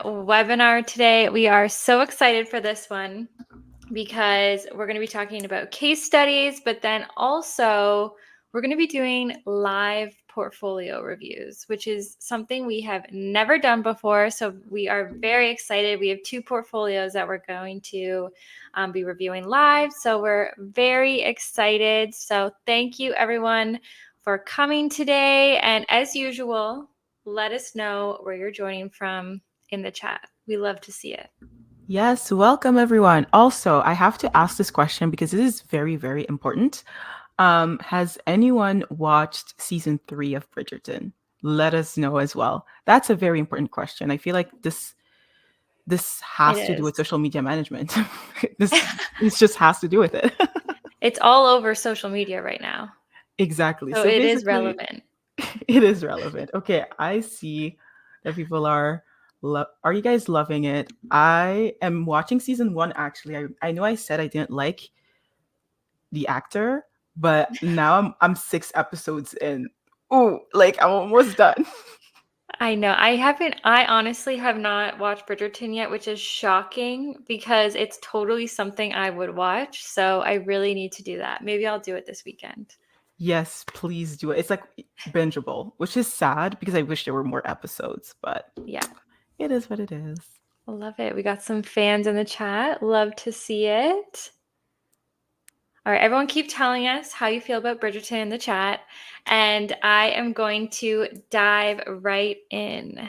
webinar today. We are so excited for this one because we're going to be talking about case studies, but then also we're going to be doing live portfolio reviews, which is something we have never done before. So we are very excited. We have 2 portfolios that we're going to be reviewing live. So we're very excited. So thank you everyone for coming today. And as usual, let us know where you're joining from in the chat. We love to see it. Yes, welcome everyone. Also, I have to ask this question because it is very, very important. Has anyone watched season 3 of Bridgerton? Let us know as well. That's a very important question. I feel like this has to do with social media management. this just has to do with it. It's all over social media right now. Exactly. So So it is basically, relevant. it is relevant. Okay, I see that people are you guys loving it? I am watching season 1 actually. I know I said I didn't like the actor, but now I'm 6 episodes in. Ooh, like I'm almost done. I know. I honestly have not watched Bridgerton yet, which is shocking because it's totally something I would watch. So I really need to do that. Maybe I'll do it this weekend. Yes, please do it. It's like bingeable, which is sad because I wish there were more episodes, but Yeah. it is what it is. I love it. We got some fans in the chat. Love to see it. All right, everyone keep telling us how you feel about Bridgerton in the chat, and I am going to dive right in.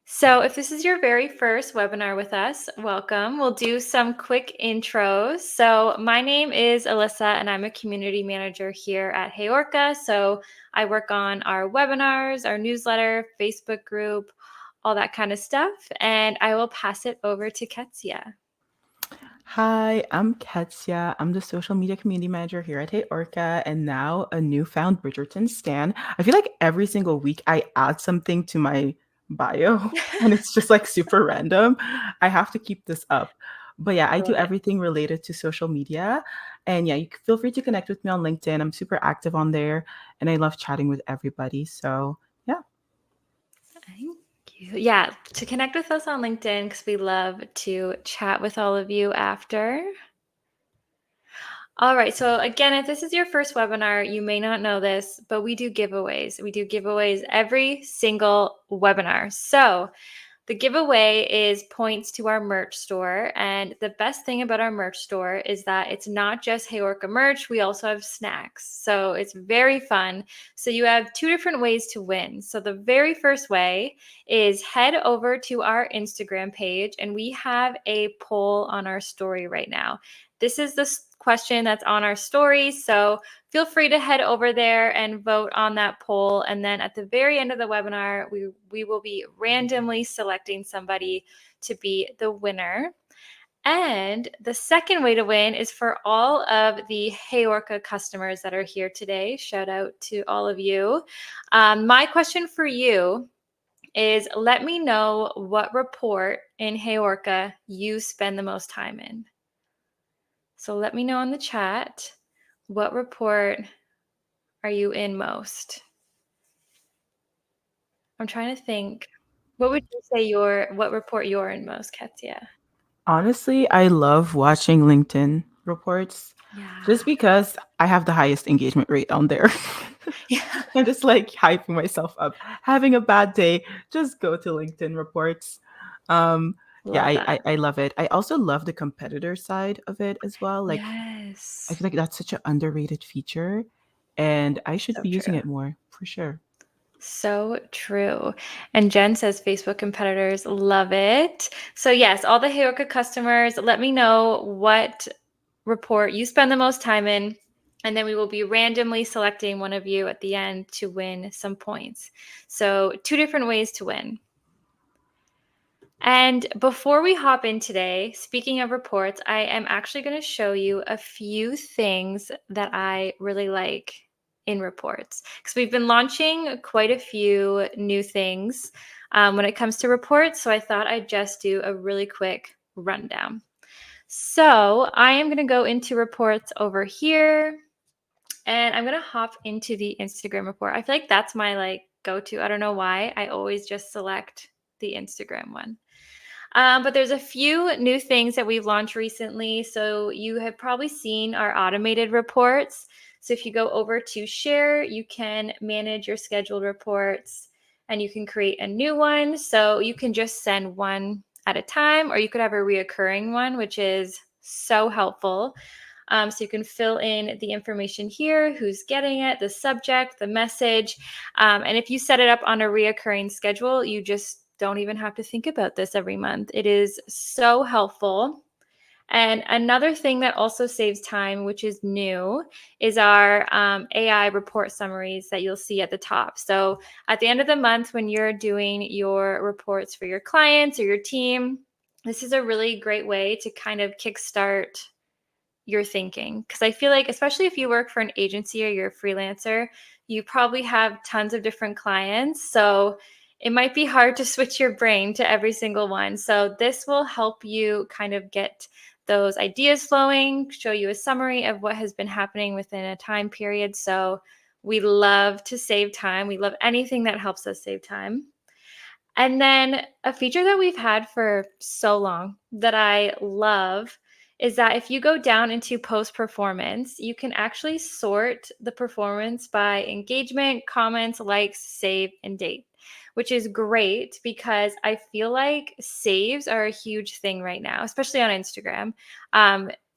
So if this is your very first webinar with us, welcome. We'll do some quick intros. So my name is Alyssa, and I'm a community manager here at HeyOrca. So I work on our webinars, our newsletter, Facebook group, all that kind of stuff. And I will pass it over to Ketsia. Hi, I'm Ketsia. I'm the social media community manager here at HeyOrca and now a newfound Bridgerton stan. I feel like every single week I add something to my bio and it's just like super random. I have to keep this up. But yeah, I I do love it. everything related to social media. And yeah, you can feel free to connect with me on LinkedIn. I'm super active on there and I love chatting with everybody. So yeah. Thank you. Yeah, to connect with us on LinkedIn because we love to chat with all of you after. All right, so again, if this is your first webinar, you may not know this, but we do giveaways. We do giveaways every single webinar. So the giveaway is points to our merch store. And the best thing about our merch store is that it's not just HeyOrca merch, we also have snacks. So it's very fun. So you have 2 different ways to win. So the very first way is head over to our Instagram page, and we have a poll on our story right now. This is the question that's on our story. So feel free to head over there and vote on that poll. And then at the very end of the webinar, we will be randomly selecting somebody to be the winner. And the second way to win is for all of the HeyOrca customers that are here today. Shout out to all of you. My question for you is, let me know what report in HeyOrca you spend the most time in. So let me know in the chat, what report are you in most? I'm trying to think. What would you say what report you're in most, Ketsia? Honestly, I love watching LinkedIn reports Yeah. just because I have the highest engagement rate on there. Yeah. I'm just like hyping myself up. Having a bad day, just go to LinkedIn reports. Um, yeah, Love that. I love it. I also love the competitor side of it as well. Like, I Yes. feel like that's such an underrated feature, and I should So be using true. it more for sure. So true. And Jen says Facebook competitors love it. So yes, all the HeyOrca customers, let me know what report you spend the most time in, and then we will be randomly selecting one of you at the end to win some points. So 2 different ways to win. And before we hop in today, speaking of reports, I am actually going to show you a few things that I really like in reports, because we've been launching quite a few new things when it comes to reports. So I thought I'd just do a really quick rundown. So I am going to go into reports over here, and I'm going to hop into the Instagram report. I feel like that's my go-to. I don't know why. I always just select the Instagram one. But there's a few new things that we've launched recently. So you have probably seen our automated reports. So if you go over to share, you can manage your scheduled reports and you can create a new one. So you can just send one at a time, or you could have a reoccurring one, which is so helpful. So you can fill in the information here, who's getting it, the subject, the message. And if you set it up on a reoccurring schedule, you just don't even have to think about this every month. It is so helpful. And another thing that also saves time, which is new, is our AI report summaries that you'll see at the top. So at the end of the month, when you're doing your reports for your clients or your team, this is a really great way to kind of kickstart your thinking. Because I feel like, especially if you work for an agency or you're a freelancer, you probably have tons of different clients. So it might be hard to switch your brain to every single one. So this will help you kind of get those ideas flowing, show you a summary of what has been happening within a time period. So we love to save time. We love anything that helps us save time. And then a feature that we've had for so long that I love is that if you go down into post performance, you can actually sort the performance by engagement, comments, likes, save, and date, which is great because I feel like saves are a huge thing right now, especially on Instagram.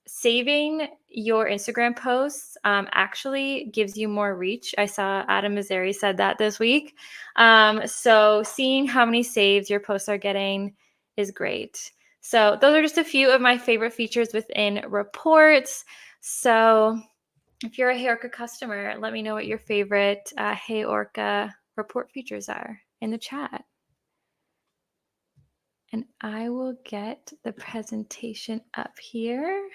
Saving your Instagram posts actually gives you more reach. I saw Adam Mazzari said that this week. So seeing how many saves your posts are getting is great. So those are just a few of my favorite features within reports. So if you're a HeyOrca customer, let me know what your favorite HeyOrca report features are in the chat. And I will get the presentation up here.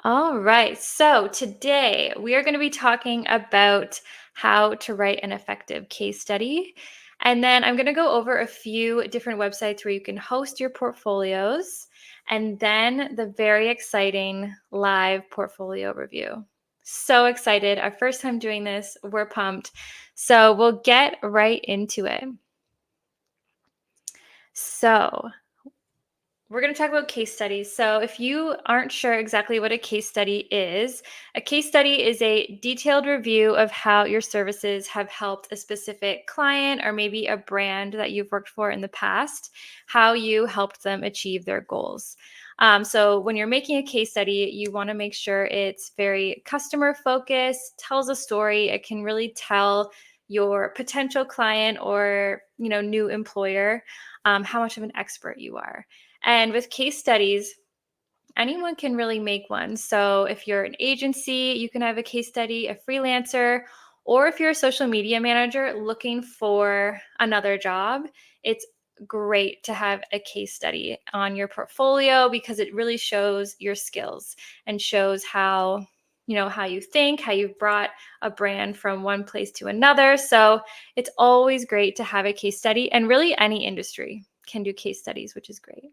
All right, so today we are going to be talking about how to write an effective case study. And then I'm going to go over a few different websites where you can host your portfolios. And then the very exciting live portfolio review. So excited. Our first time doing this. We're pumped. So we'll get right into it. So we're going to talk about case studies. So if you aren't sure exactly what a case study is a detailed review of how your services have helped a specific client or maybe a brand that you've worked for in the past, how you helped them achieve their goals. So when you're making a case study, you want to make sure it's very customer focused, tells a story. It can really tell your potential client or new employer how much of an expert you are. And with case studies, anyone can really make one. So if you're an agency, you can have a case study, a freelancer, or if you're a social media manager looking for another job, it's great to have a case study on your portfolio because it really shows your skills and shows how you think, how you've brought a brand from one place to another. So it's always great to have a case study, and really any industry can do case studies, which is great.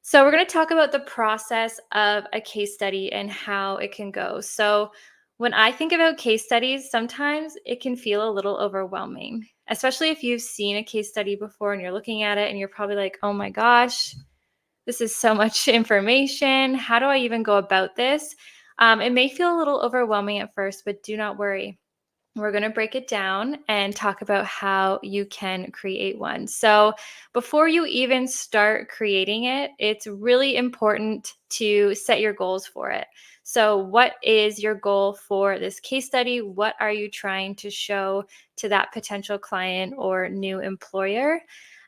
So we're going to talk about the process of a case study and how it can go. So when I think about case studies, sometimes it can feel a little overwhelming, especially if you've seen a case study before and you're looking at it and you're probably like, oh my gosh, this is so much information. How do I even go about this? It may feel a little overwhelming at first, but do not worry. We're going to break it down and talk about how you can create one. So before you even start creating it, it's really important to set your goals for it. So what is your goal for this case study? What are you trying to show to that potential client or new employer?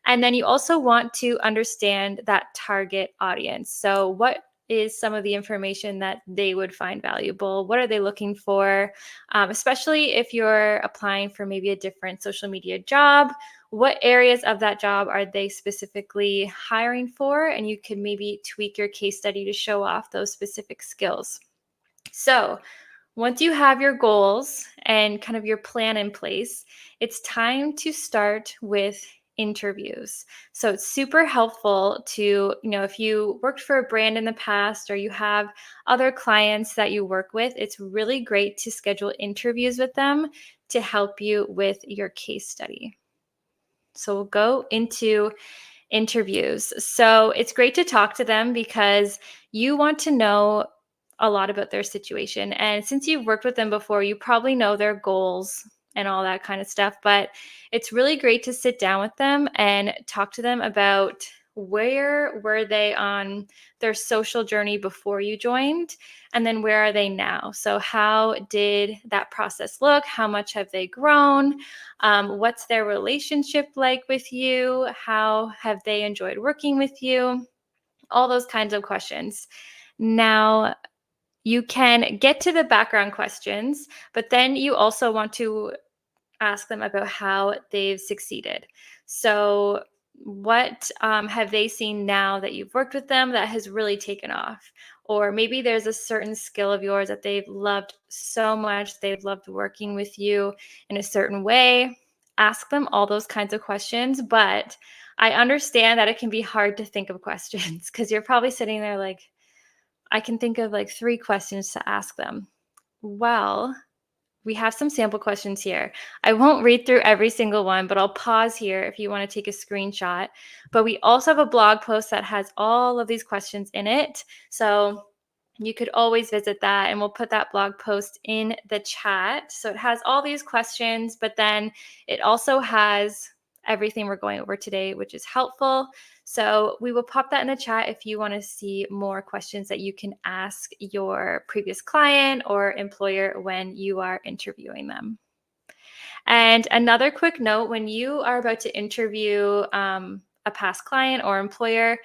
And then you also want to understand that target audience. So what is some of the information that they would find valuable? What are they looking for? Especially if you're applying for maybe a different social media job, what areas of that job are they specifically hiring for? And you can maybe tweak your case study to show off those specific skills. So once you have your goals and kind of your plan in place, it's time to start with interviews. So it's super helpful to, if you worked for a brand in the past or you have other clients that you work with, it's really great to schedule interviews with them to help you with your case study. So we'll go into interviews. So it's great to talk to them because you want to know a lot about their situation. And since you've worked with them before, you probably know their goals and all that kind of stuff. But it's really great to sit down with them and talk to them about where were they on their social journey before you joined, and then where are they now? So how did that process look? How much have they grown? What's their relationship like with you? How have they enjoyed working with you? All those kinds of questions. Now, you can get to the background questions, but then you also want to ask them about how they've succeeded. So, what have they seen now that you've worked with them that has really taken off? Or maybe there's a certain skill of yours that they've loved so much, they've loved working with you in a certain way. Ask them all those kinds of questions. But I understand that it can be hard to think of questions because you're probably sitting there like, I can think of like 3 questions to ask them. Well, we have some sample questions here. I won't read through every single one, but I'll pause here if you want to take a screenshot. But we also have a blog post that has all of these questions in it. So you could always visit that, and we'll put that blog post in the chat. So it has all these questions, but then it also has everything we're going over today, which is helpful. So we will pop that in the chat if you want to see more questions that you can ask your previous client or employer when you are interviewing them. And another quick note, when you are about to interview a past client or employer,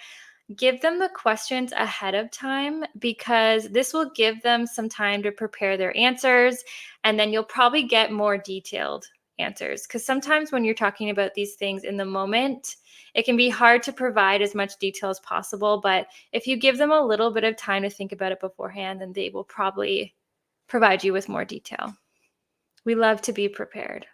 give them the questions ahead of time because this will give them some time to prepare their answers, and then you'll probably get more detailed answers. Because sometimes when you're talking about these things in the moment, it can be hard to provide as much detail as possible. But if you give them a little bit of time to think about it beforehand, then they will probably provide you with more detail. We love to be prepared.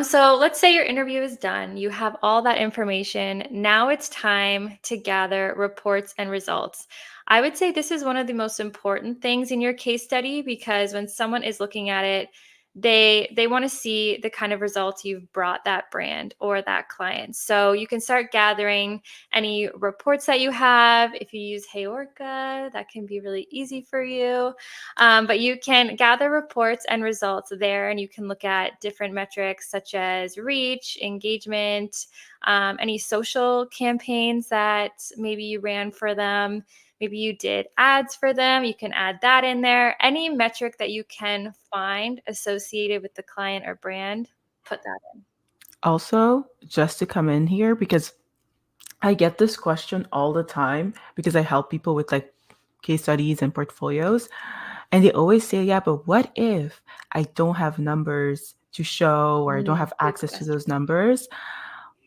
So let's say your interview is done. You have all that information. Now it's time to gather reports and results. I would say this is one of the most important things in your case study because when someone is looking at it, they want to see the kind of results you've brought that brand or that client. So you can start gathering any reports that you have. If you use HeyOrca, that can be really easy for you. But you can gather reports and results there, and you can look at different metrics such as reach, engagement, any social campaigns that maybe you ran for them. Maybe you did ads for them. You can add that in there. Any metric that you can find associated with the client or brand, put that in. Also, just to come in here, because I get this question all the time because I help people with like case studies and portfolios. And they always say, yeah, but what if I don't have numbers to show or I don't have Good access to question. those numbers?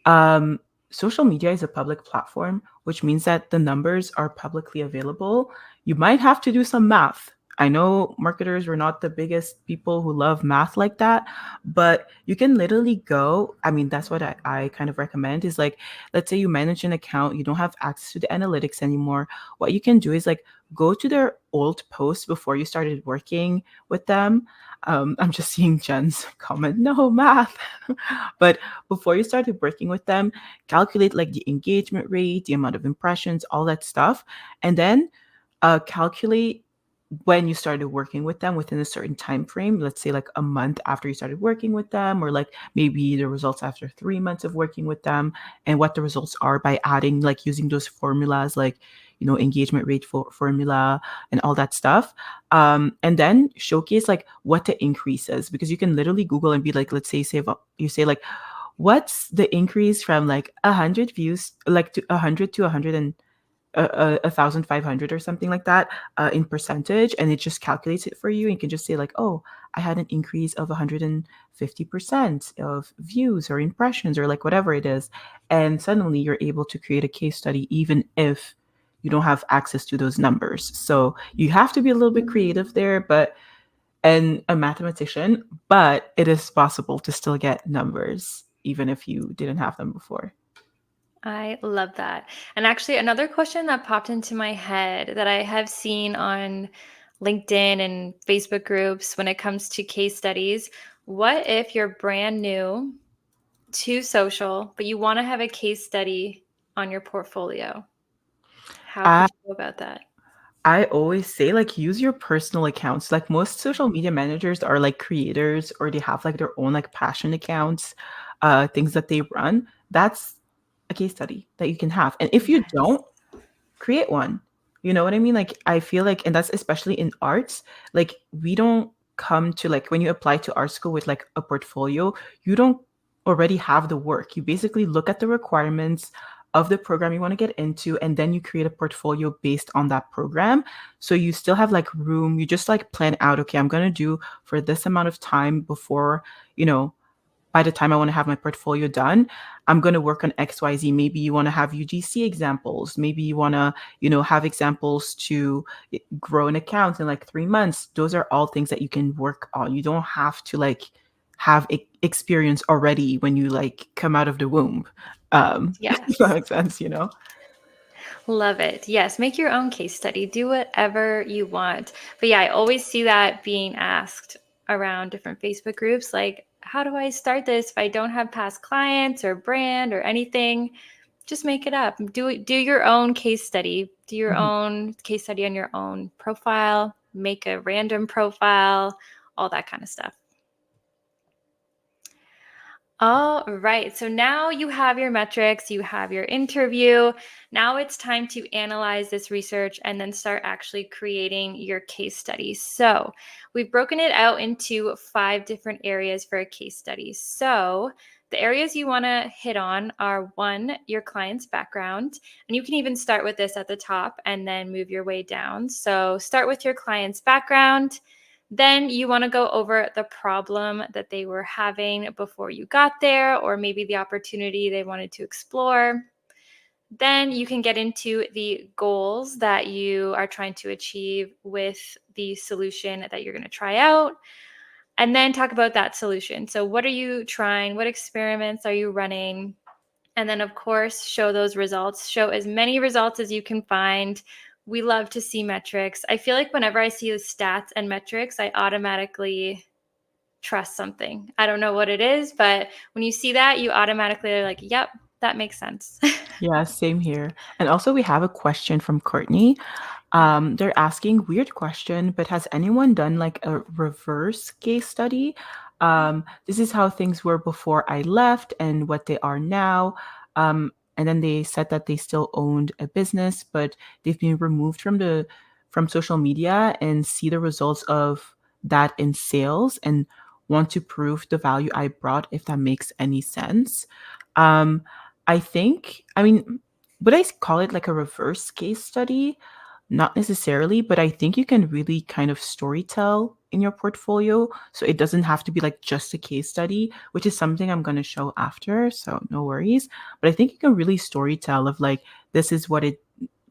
Um, Social media is a public platform, which means that the numbers are publicly available. You might have to do some math. I know marketers are not the biggest people who love math like that, but you can literally go. I mean, that's what I kind of recommend is like, let's say you manage an account, you don't have access to the analytics anymore. What you can do is like go to their old posts before you started working with them. I'm just seeing Jen's comment, no math. But before you started working with them, calculate like the engagement rate, the amount of impressions, all that stuff, and then calculate when you started working with them within a certain time frame, let's say like a month after you started working with them, or like maybe the results after 3 months of working with them, and what the results are by adding like using those formulas like engagement rate formula and all that stuff. And then showcase like what the increase is, because you can literally Google and be like, let's say you say like, what's the increase from like 100 views like to 100 to 100 and 1,500 or something like that in percentage, and it just calculates it for you. And you can just say like, oh, I had an increase of 150% of views or impressions or like whatever it is, and suddenly you're able to create a case study even if you don't have access to those numbers. So you have to be a little bit creative there, but and a mathematician, but it is possible to still get numbers even if you didn't have them before. I love that. And actually, another question that popped into my head that I have seen on LinkedIn and Facebook groups when it comes to case studies, What if you're brand new to social, but you want to have a case study on your portfolio? How I could you go about that? I always say like use your personal accounts. Like most social media managers are like creators or they have like their own like passion accounts, things that they run. That's a case study that you can have. And if you Yes. don't, create one. You know what I mean? Like I feel like, and that's especially in arts, like we don't come to like when you apply to art school with like a portfolio, you don't already have the work. You basically look at the requirements of the program you want to get into, and then you create a portfolio based on that program. So you still have like room. You just like plan out, okay, I'm gonna do for this amount of time before, you know, by the time I want to have my portfolio done, I'm going to work on XYZ. Maybe you want to have UGC examples. Maybe you want to, have examples to grow an account in like 3 months. Those are all things that you can work on. You don't have to like have experience already when you like come out of the womb. If that Yes. makes sense. Love it. Yes, make your own case study. Do whatever you want. But yeah, I always see that being asked around different Facebook groups like, how do I start this if I don't have past clients or brand or anything? Just make it up. Do your own case study. Do your Mhm. own case study on your own profile. Make a random profile, all that kind of stuff. All right. So now you have your metrics, you have your interview. Now it's time to analyze this research and then start actually creating your case study. So we've broken it out into 5 different areas for a case study. So the areas you want to hit on are one, your client's background. And you can even start with this at the top and then move your way down. So start with your client's background. Then you want to go over the problem that they were having before you got there, or maybe the opportunity they wanted to explore. Then you can get into the goals that you are trying to achieve with the solution that you're going to try out. And then talk about that solution. So, what are you trying? What experiments are you running? And then, of course, show those results. Show as many results as you can find. We love to see metrics. I feel like whenever I see the stats and metrics, I automatically trust something. I don't know what it is, but when you see that, you automatically are like, yep, that makes sense. Yeah, same here. And also, we have a question from Courtney. Yeah. They're asking weird question, but has anyone done like a reverse case study? This is how things were before I left and what they are now. And then they said that they still owned a business, but they've been removed from social media and see the results of that in sales and want to prove the value I brought, if that makes any sense. Um, I mean, would I call it like a reverse case study? Not necessarily, but I think you can really kind of storytell in your portfolio. So it doesn't have to be like just a case study, which is something I'm going to show after. So no worries. But I think you can really storytell of like, this is what it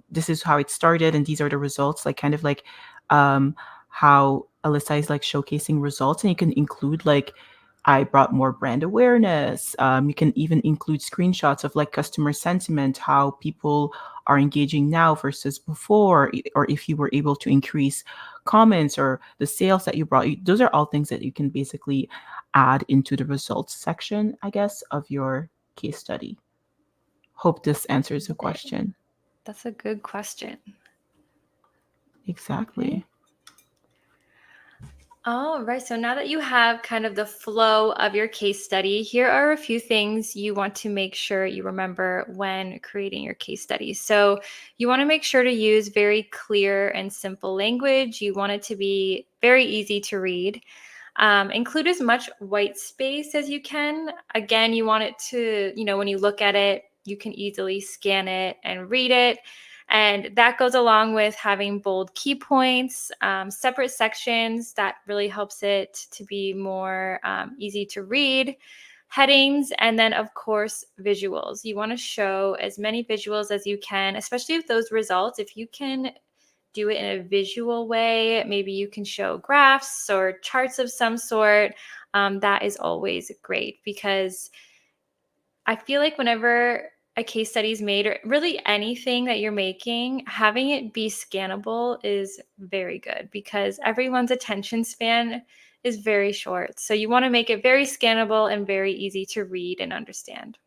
this is how it started and these are the results, like kind of like um how Alyssa is like showcasing results, and you can include like I brought more brand awareness. You can even include screenshots of like customer sentiment, how people are engaging now versus before, or if you were able to increase comments or the sales that you brought. Those are all things that you can basically add into the results section, I guess, of your case study. Hope this answers the question. That's a good question. Okay. Exactly. All right. So now that you have kind of the flow of your case study, here are a few things you want to make sure you remember when creating your case study. So you want to make sure to use very clear and simple language. You want it to be very easy to read. Include as much white space as you can. Again, you want it to, when you look at it, you can easily scan it and read it. And that goes along with having bold key points, separate sections. That really helps it to be more easy to read. Headings, and then, of course, visuals. You want to show as many visuals as you can, especially with those results. If you can do it in a visual way, maybe you can show graphs or charts of some sort. That is always great because I feel like whenever a case study is made, or really anything that you're making, having it be scannable is very good because everyone's attention span is very short. So you want to make it very scannable and very easy to read and understand.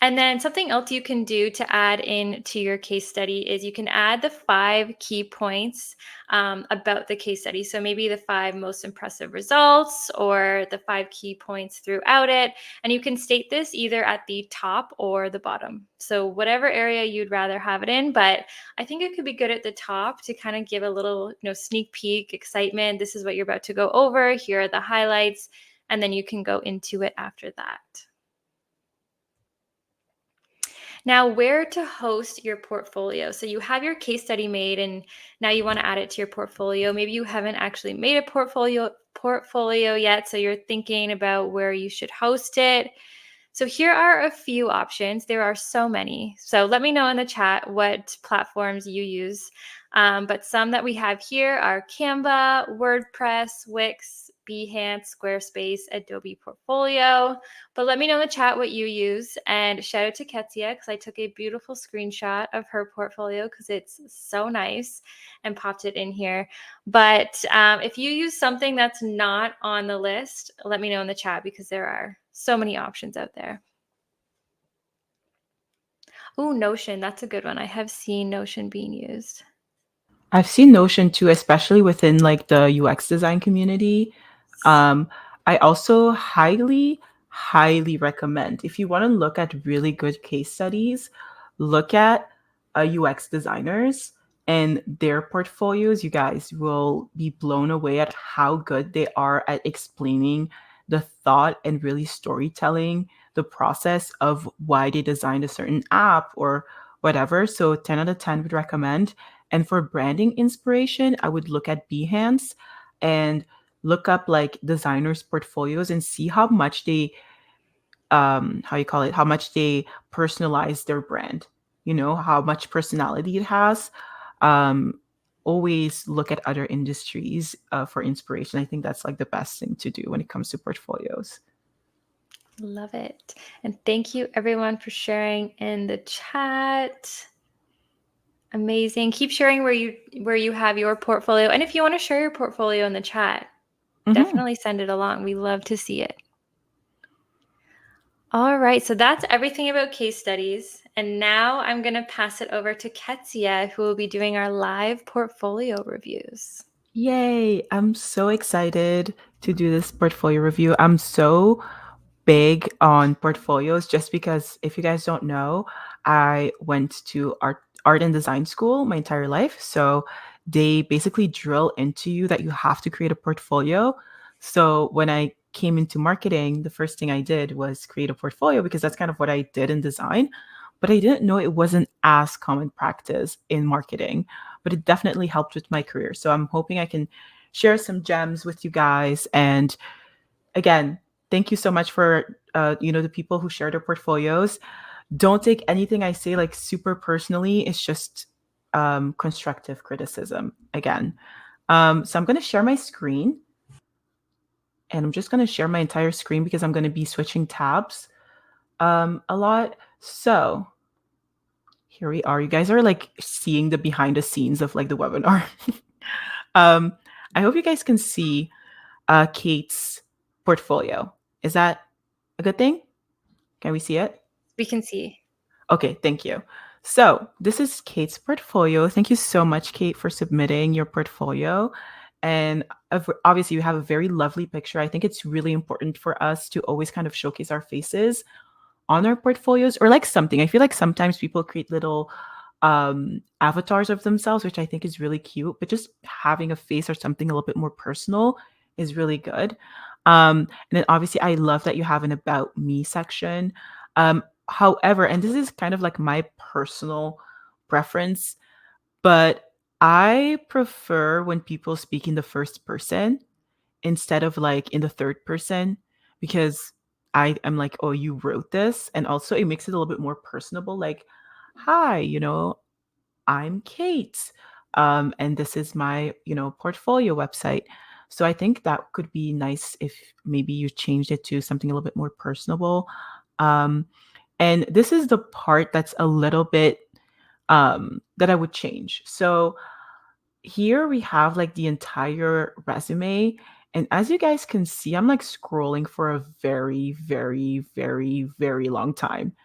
And then something else you can do to add in to your case study is you can add the 5 key points about the case study. So maybe the 5 most impressive results or the 5 key points throughout it. And you can state this either at the top or the bottom. So whatever area you'd rather have it in, but I think it could be good at the top to kind of give a little, sneak peek, excitement. This is what you're about to go over. Here are the highlights. And then you can go into it after that. Now, where to host your portfolio. So you have your case study made and now you want to add it to your portfolio. Maybe you haven't actually made a portfolio yet, so you're thinking about where you should host it. So here are a few options. There are so many. So let me know in the chat what platforms you use. But some that we have here are Canva, WordPress, Wix, Behance, Squarespace, Adobe Portfolio. But let me know in the chat what you use. And shout out to Ketsia because I took a beautiful screenshot of her portfolio because it's so nice and popped it in here. But if you use something that's not on the list, let me know in the chat because there are so many options out there. Oh, Notion. That's a good one. I have seen Notion being used. I've seen Notion too, especially within like the UX design community. I also highly recommend if you want to look at really good case studies, look at UX designers and their portfolios. You guys will be blown away at how good they are at explaining the thought and really storytelling the process of why they designed a certain app or whatever. So 10 out of 10 would recommend. And for branding inspiration, I would look at Behance and look up like designers' portfolios and see how much they how much they personalize their brand, how much personality it has. Um Always look at other industries for inspiration. I think that's like the best thing to do when it comes to portfolios. Love it. And thank you everyone for sharing in the chat. Amazing. Keep sharing where you have your portfolio. And if you want to share your portfolio in the chat, definitely send it along. We love to see it. All right, so that's everything about case studies. And now I'm going to pass it over to Ketsia, who will be doing our live portfolio reviews. Yay! I'm so excited to do this portfolio review. I'm so big on portfolios just because if you guys don't know, I went to art and design school my entire life. So they basically drill into you that you have to create a portfolio. So when I came into marketing, the first thing I did was create a portfolio because that's kind of what I did in design. But I didn't know it wasn't as common practice in marketing, but it definitely helped with my career. So I'm hoping I can share some gems with you guys. And again, thank you so much for the people who share their portfolios. Don't take anything I say like super personally. It's just constructive criticism again. So I'm going to share my screen, and I'm just going to share my entire screen because I'm going to be switching tabs a lot. So here we are. You guys are like seeing the behind the scenes of like the webinar. I hope you guys can see Kate's portfolio. Is that a good thing? Can we see it? We can see. Okay, thank you. So this is Kate's portfolio. Thank you so much, Kate, for submitting your portfolio. And obviously, you have a very lovely picture. I think it's really important for us to always kind of showcase our faces on our portfolios or like something. I feel like sometimes people create little avatars of themselves, which I think is really cute, but just having a face or something a little bit more personal is really good. And then obviously I love that you have an about me section. However, and this is kind of like my personal preference, but I prefer when people speak in the first person instead of like in the third person because I am like, oh, you wrote this. And also it makes it a little bit more personable. Like, hi, I'm Kate. And this is my, portfolio website. So I think that could be nice if maybe you changed it to something a little bit more personable. And this is the part that's a little bit that I would change. So here we have like the entire resume. And as you guys can see, I'm like scrolling for a very, very, very, very long time.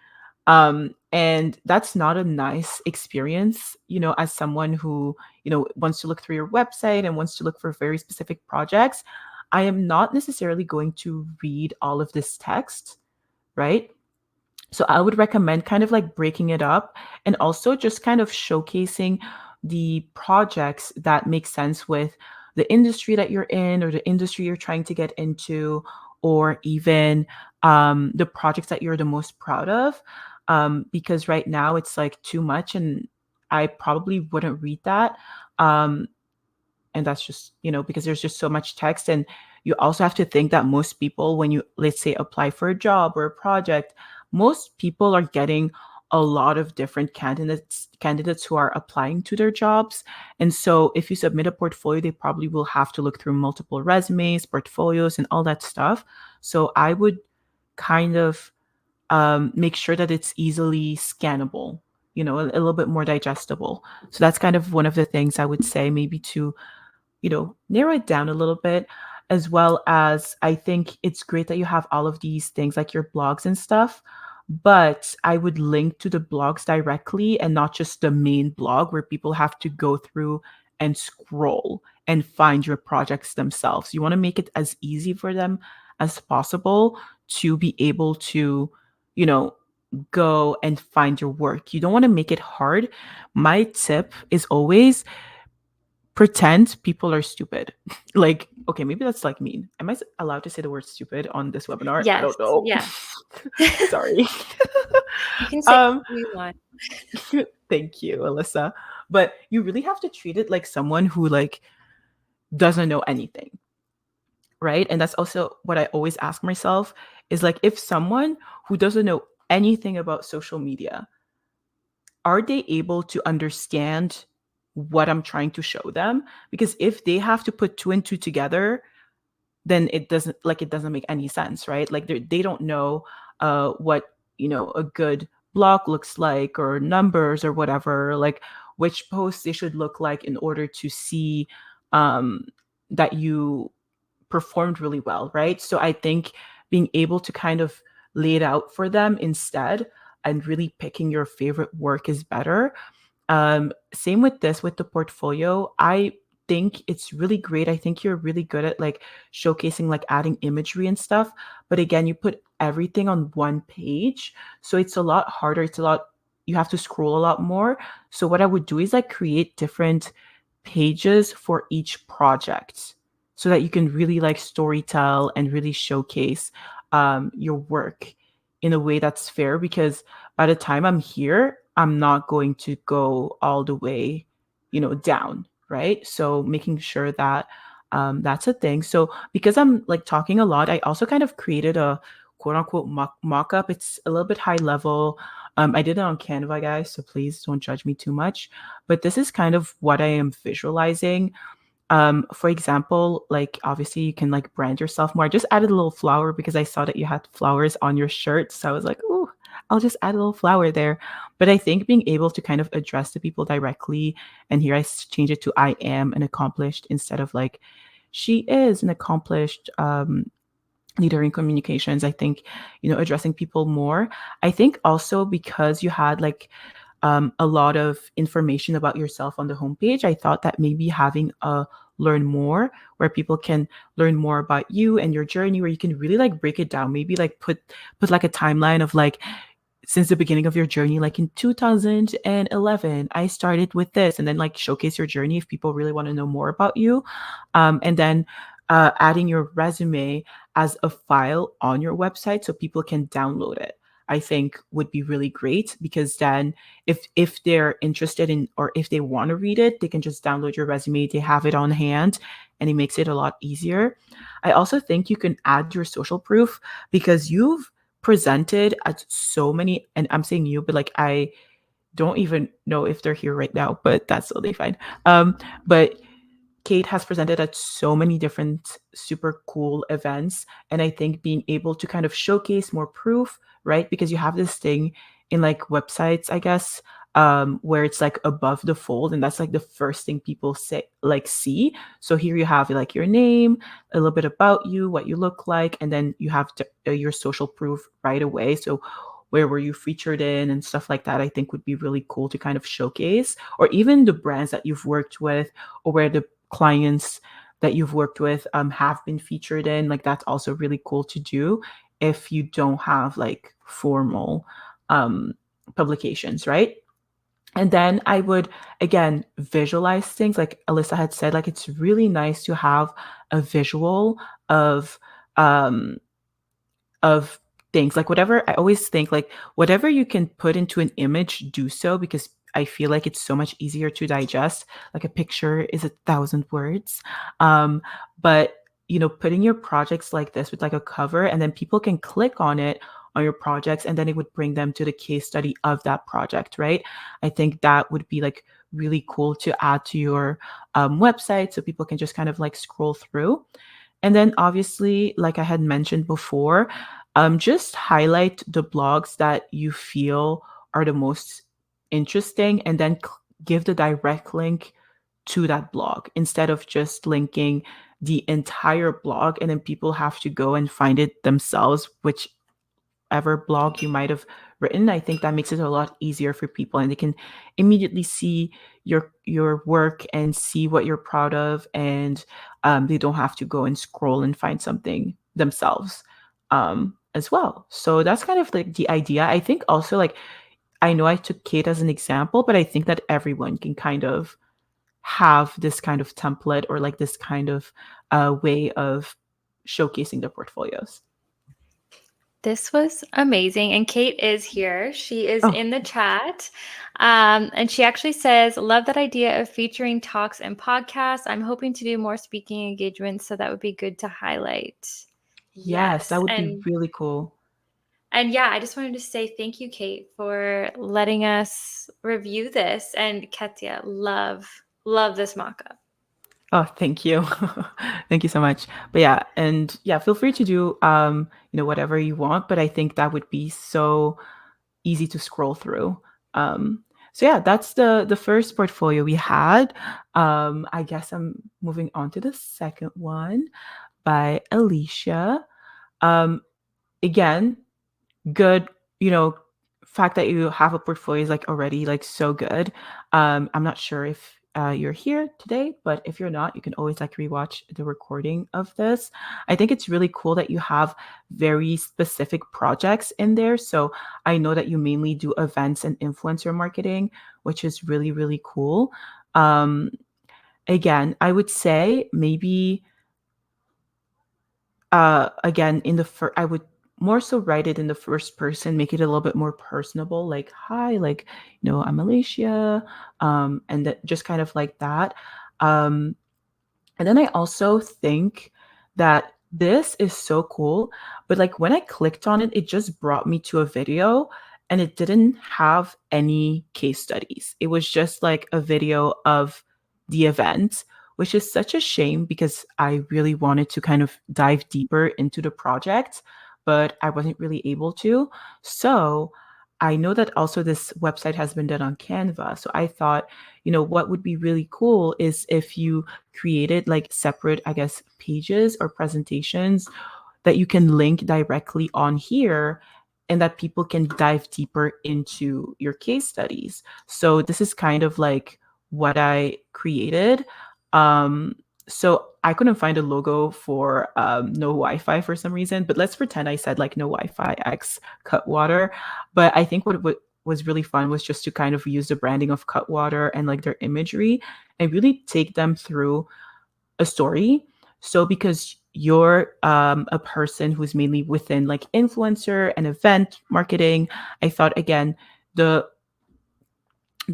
And that's not a nice experience, as someone who, wants to look through your website and wants to look for very specific projects. I am not necessarily going to read all of this text, right? So I would recommend kind of like breaking it up and also just kind of showcasing the projects that make sense with the industry that you're in or the industry you're trying to get into, or even the projects that you're the most proud of. Because right now it's like too much and I probably wouldn't read that. Um, and that's just because there's just so much text. And you also have to think that most people, when you, let's say, apply for a job or a project, most people are getting a lot of different candidates who are applying to their jobs. And so if you submit a portfolio, they probably will have to look through multiple resumes, portfolios, and all that stuff. So I would kind of make sure that it's easily scannable, a little bit more digestible. So that's kind of one of the things I would say, maybe to narrow it down a little bit. As well as, I think it's great that you have all of these things like your blogs and stuff, but I would link to the blogs directly and not just the main blog where people have to go through and scroll and find your projects themselves. You want to make it as easy for them as possible to be able to, you know, go and find your work. You don't want to make it hard. My tip is always pretend people are stupid. Like, okay, maybe that's like mean. Am I allowed to say the word stupid on this webinar? I Yes. don't know. Yeah. Sorry. You can say um, what you want. thank you, Alyssa. But you really have to treat it like someone who like doesn't know anything, right? And that's also what I always ask myself is like, if someone who doesn't know anything about social media, are they able to understand what I'm trying to show them? Because if they have to put two and two together, then it doesn't make any sense, right? Like they don't know what a good block looks like, or numbers, or whatever, like which posts they should look like in order to see um, that you performed really well, right? So I think being able to kind of lay it out for them instead and really picking your favorite work is better. Same with this, with the portfolio. I think it's really great. I think you're really good at like showcasing, like adding imagery and stuff. But again, you put everything on one page. So it's a lot harder. You have to scroll a lot more. So what I would do is like create different pages for each project so that you can really like storytell and really showcase your work in a way that's fair. Because by the time I'm here, I'm not going to go all the way, down, right? So making sure that that's a thing. So because I'm like talking a lot, I also kind of created a quote unquote mock up. It's a little bit high level. I did it on Canva, guys, so please don't judge me too much. But this is kind of what I am visualizing. For example, like obviously you can like brand yourself more. I just added a little flower because I saw that you had flowers on your shirt. So I was like, oh, I'll just add a little flower there. But I think being able to kind of address the people directly, and here I change it to I am an accomplished instead of like she is an accomplished leader in communications. I think, addressing people more. I think also because you had like a lot of information about yourself on the homepage, I thought that maybe having a learn more where people can learn more about you and your journey, where you can really like break it down, maybe like put like a timeline of like since the beginning of your journey, like in 2011 I started with this, and then like showcase your journey if people really want to know more about you. And then adding your resume as a file on your website so people can download it, I think would be really great. Because then if they're interested in, or if they want to read it, they can just download your resume, they have it on hand, and it makes it a lot easier. I also think you can add your social proof, because you've presented at so many, and I'm saying you, but like I don't even know if they're here right now, but that's totally fine. But Kate has presented at so many different super cool events. And I think being able to kind of showcase more proof, right? Because you have this thing in like websites, I guess, where it's like above the fold, and that's like the first thing people say like see. So here you have like your name, a little bit about you, what you look like, and then you have your social proof right away. So where were you featured in and stuff like that, I think would be really cool to kind of showcase, or even the brands that you've worked with, or where the clients that you've worked with have been featured in. Like that's also really cool to do if you don't have like formal um, publications, right? And then I would again visualize things like Alyssa had said. Like it's really nice to have a visual of um, of things, like whatever. I always think like whatever you can put into an image, do so, because I feel like it's so much easier to digest. Like a picture is 1,000 words. um but putting your projects like this with like a cover, and then people can click on it on your projects, and then it would bring them to the case study of that project, right? I think that would be like really cool to add to your website, so people can just kind of like scroll through. And then obviously, like I had mentioned before, just highlight the blogs that you feel are the most interesting, and then give the direct link to that blog instead of just linking the entire blog, and then people have to go and find it themselves, which ever blog you might have written. I think that makes it a lot easier for people, and they can immediately see your work and see what you're proud of, and they don't have to go and scroll and find something themselves as well. So that's kind of like the idea. I think also like I know I took Kate as an example, but I think that everyone can kind of have this kind of template, or like this kind of way of showcasing their portfolios. This was amazing. And Kate is here. She is Oh, in the chat. And she actually says, love that idea of featuring talks and podcasts. I'm hoping to do more speaking engagements, so that would be good to highlight. yes, Yes. that would be And really cool. yeah, I just wanted to say thank you, Kate, for letting us review this. And Katia, love this mock-up. Oh, thank you. Thank you so much. But yeah, and yeah, feel free to do whatever you want, but I think that would be so easy to scroll through. So yeah, that's the first portfolio we had. I guess I'm moving on to the second one by Alicia. Um, Again, good, you know, fact that you have a portfolio is like already like so good. I'm not sure if you're here today, but if you're not, you can always like rewatch the recording of this. I think it's really cool that you have very specific projects in there. So I know that you mainly do events and influencer marketing, which is really, really cool. Um, Again, I would say maybe again in the first, I would more so write it in the first person, make it a little bit more personable, like hi, like I'm Alicia, and that just kind of like that. um and then I also think that this is so cool, but like when I clicked on it, it just brought me to a video, and it didn't have any case studies. It was just like a video of the event, which is such a shame because I really wanted to kind of dive deeper into the project, but I wasn't really able to. So I know that also this website has been done on Canva. So I thought, what would be really cool is if you created like separate, I guess, pages or presentations that you can link directly on here, and that people can dive deeper into your case studies. So this is kind of like what I created. Um, so I couldn't find a logo for no Wi-Fi for some reason, but let's pretend I said like no Wi-Fi X Cutwater. But I think what was really fun was just to kind of use the branding of Cutwater and like their imagery and really take them through a story. So because you're a person who's mainly within like influencer and event marketing, I thought again the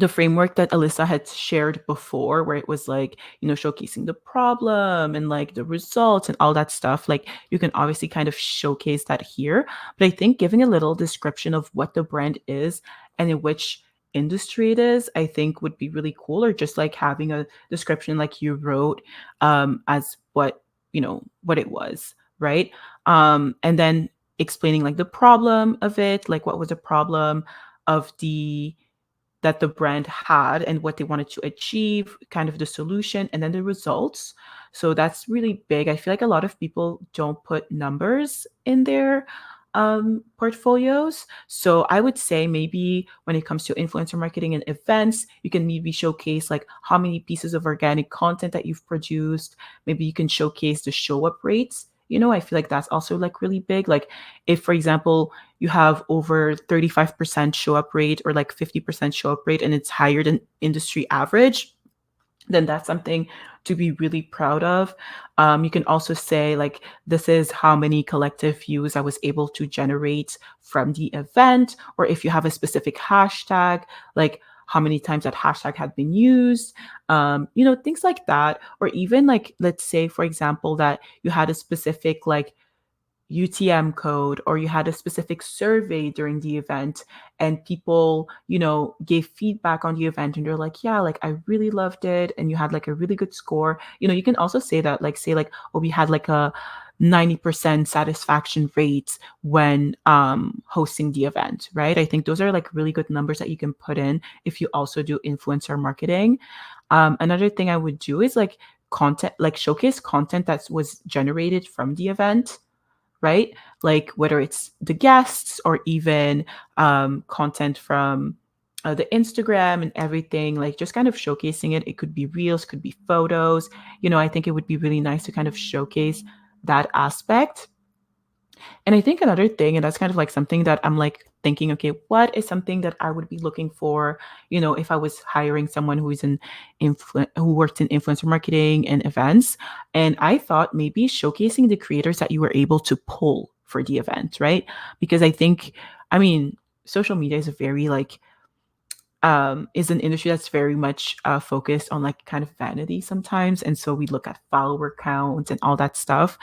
framework that Alyssa had shared before, where it was like, showcasing the problem and like the results and all that stuff, like you can obviously kind of showcase that here. But I think giving a little description of what the brand is and in which industry it is, I think would be really cool. Or just like having a description like you wrote as what it was, right? And then explaining like the problem of it, like what was the problem of the that the brand had and what they wanted to achieve, kind of the solution, and then the results. So that's really big. I feel like a lot of people don't put numbers in their portfolios. So I would say maybe when it comes to influencer marketing and events, you can maybe showcase like how many pieces of organic content that you've produced. Maybe you can showcase the show up rates. I feel like that's also like really big. Like if, for example, you have over 35% show up rate or like 50% show up rate and it's higher than industry average, then that's something to be really proud of. You can also say, like, this is how many collective views I was able to generate from the event. Or if you have a specific hashtag, like how many times that hashtag had been used, things like that. Or even, like, let's say, for example, that you had a specific, like, UTM code or you had a specific survey during the event and people, gave feedback on the event and you're like, yeah, like I really loved it and you had like a really good score. You can also say that, like, say like, oh, we had like a 90% satisfaction rate when hosting the event, right? I think those are like really good numbers that you can put in if you also do influencer marketing. Another thing I would do is like content, like showcase content that was generated from the event, right? Like whether it's the guests or even content from the Instagram and everything, like just kind of showcasing it. It could be reels, could be photos. I think it would be really nice to kind of showcase that aspect. And I think another thing, and that's kind of like something that I'm like thinking, okay, what is something that I would be looking for, if I was hiring someone who is who worked in influencer marketing and events. And I thought maybe showcasing the creators that you were able to pull for the event, right? Because I mean, social media is a very like is an industry that's very much focused on like kind of vanity sometimes. And so we look at follower counts and all that stuff,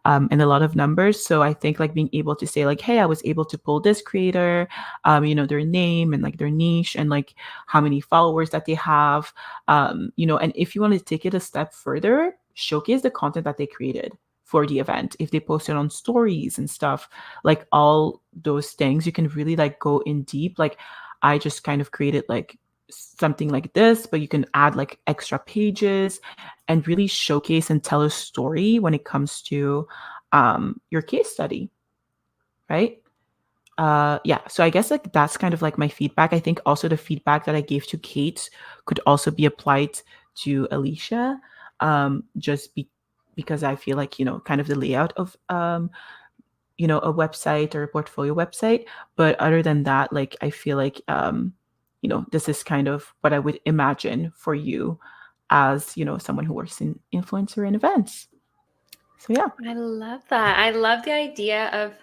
and a lot of numbers. So I think like being able to say like, hey, I was able to pull this creator, their name and like their niche and like how many followers that they have, and if you want to take it a step further, showcase the content that they created for the event. If they posted on stories and stuff, like all those things, you can really like go in deep. Like I just kind of created like something like this, but you can add like extra pages and really showcase and tell a story when it comes to your case study, right? Yeah, so I guess like that's kind of like my feedback. I think also the feedback that I gave to Kate could also be applied to Alicia, because I feel like, kind of the layout of a website or a portfolio website. But other than that, like I feel like this is kind of what I would imagine for you as, someone who works in influencer and events. So yeah. I love that. I love the idea of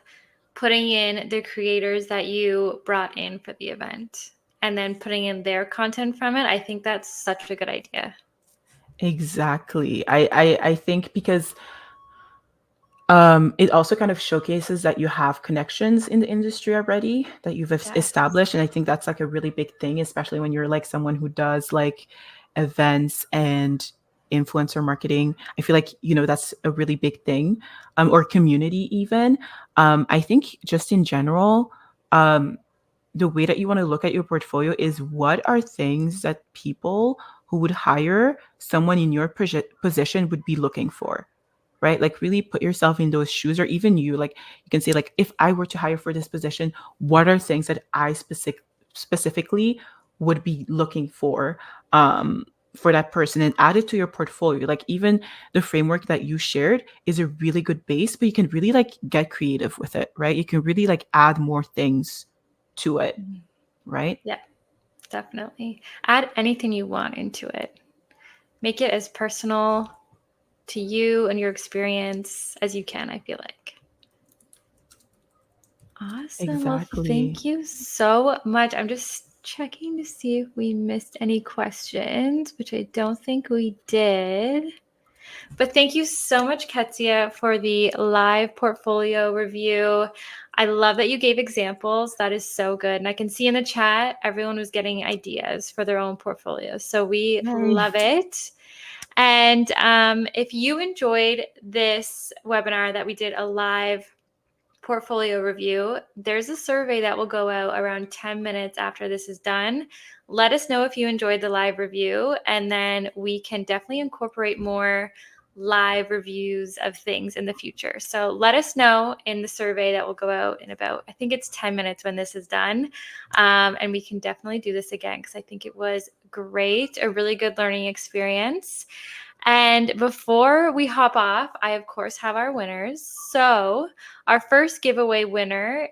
putting in the creators that you brought in for the event and then putting in their content from it. I think that's such a good idea. Exactly. I think because it also kind of showcases that you have connections in the industry already that you've Yes. established. And I think that's like a really big thing, especially when you're like someone who does like events and influencer marketing. I feel like, that's a really big thing, or community even. I think just in general, the way that you want to look at your portfolio is what are things that people who would hire someone in your position would be looking for, right? Like really put yourself in those shoes, or even you, like you can say like, if I were to hire for this position, what are things that I specifically would be looking for that person, and add it to your portfolio. Like even the framework that you shared is a really good base, but you can really like get creative with it, right? You can really like add more things to it, right? Yeah, definitely. Add anything you want into it. Make it as personal to you and your experience as you can, I feel like. Awesome. Exactly. Well, thank you so much. I'm just checking to see if we missed any questions, which I don't think we did. But thank you so much, Ketsia, for the live portfolio review. I love that you gave examples. That is so good. And I can see in the chat, everyone was getting ideas for their own portfolios. So we love it. And if you enjoyed this webinar that we did a live portfolio review, there's a survey that will go out around 10 minutes after this is done. Let us know if you enjoyed the live review, and then we can definitely incorporate more live reviews of things in the future. So let us know in the survey that will go out in about, I think it's 10 minutes when this is done. And we can definitely do this again because I think it was great, a really good learning experience. And before we hop off, I, of course, have our winners. So our first giveaway winner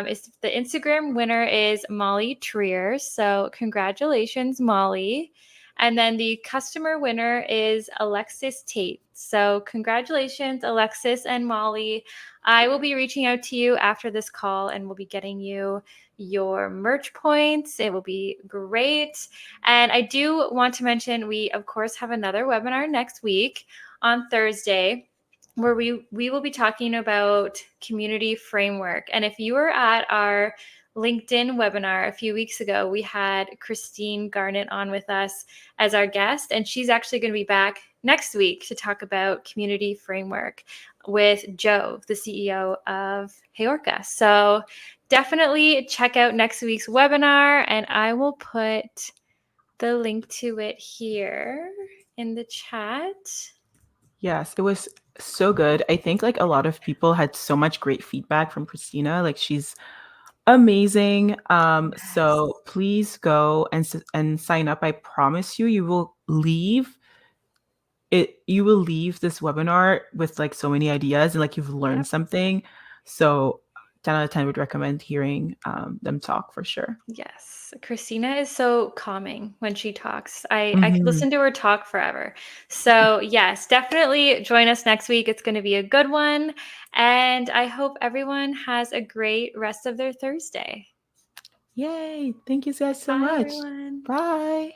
is the Instagram winner is Molly Trier. So congratulations, Molly. And then the customer winner is Alexis Tate. So congratulations, Alexis and Molly. I will be reaching out to you after this call and we'll be getting you your merch points. It will be great. And I do want to mention, we, of course, have another webinar next week on Thursday where we will be talking about community framework. And if you were at our LinkedIn webinar a few weeks ago, we had Christine Garnett on with us as our guest, and she's actually going to be back next week to talk about community framework with Joe, the CEO of HeyOrca. So definitely check out next week's webinar, and I will put the link to it here in the chat. Yes, it was so good. I think like a lot of people had so much great feedback from Christina. Like she's amazing. So please go and sign up. I promise you, you will leave this webinar with like so many ideas and like you've learned something. So 10 out of 10 would recommend hearing them talk for sure. Yes, Christina is so calming when she talks. I could listen to her talk forever. So yes, definitely join us next week. It's going to be a good one. And I hope everyone has a great rest of their Thursday. Yay. Thank you guys so Bye, much. everyone. Bye.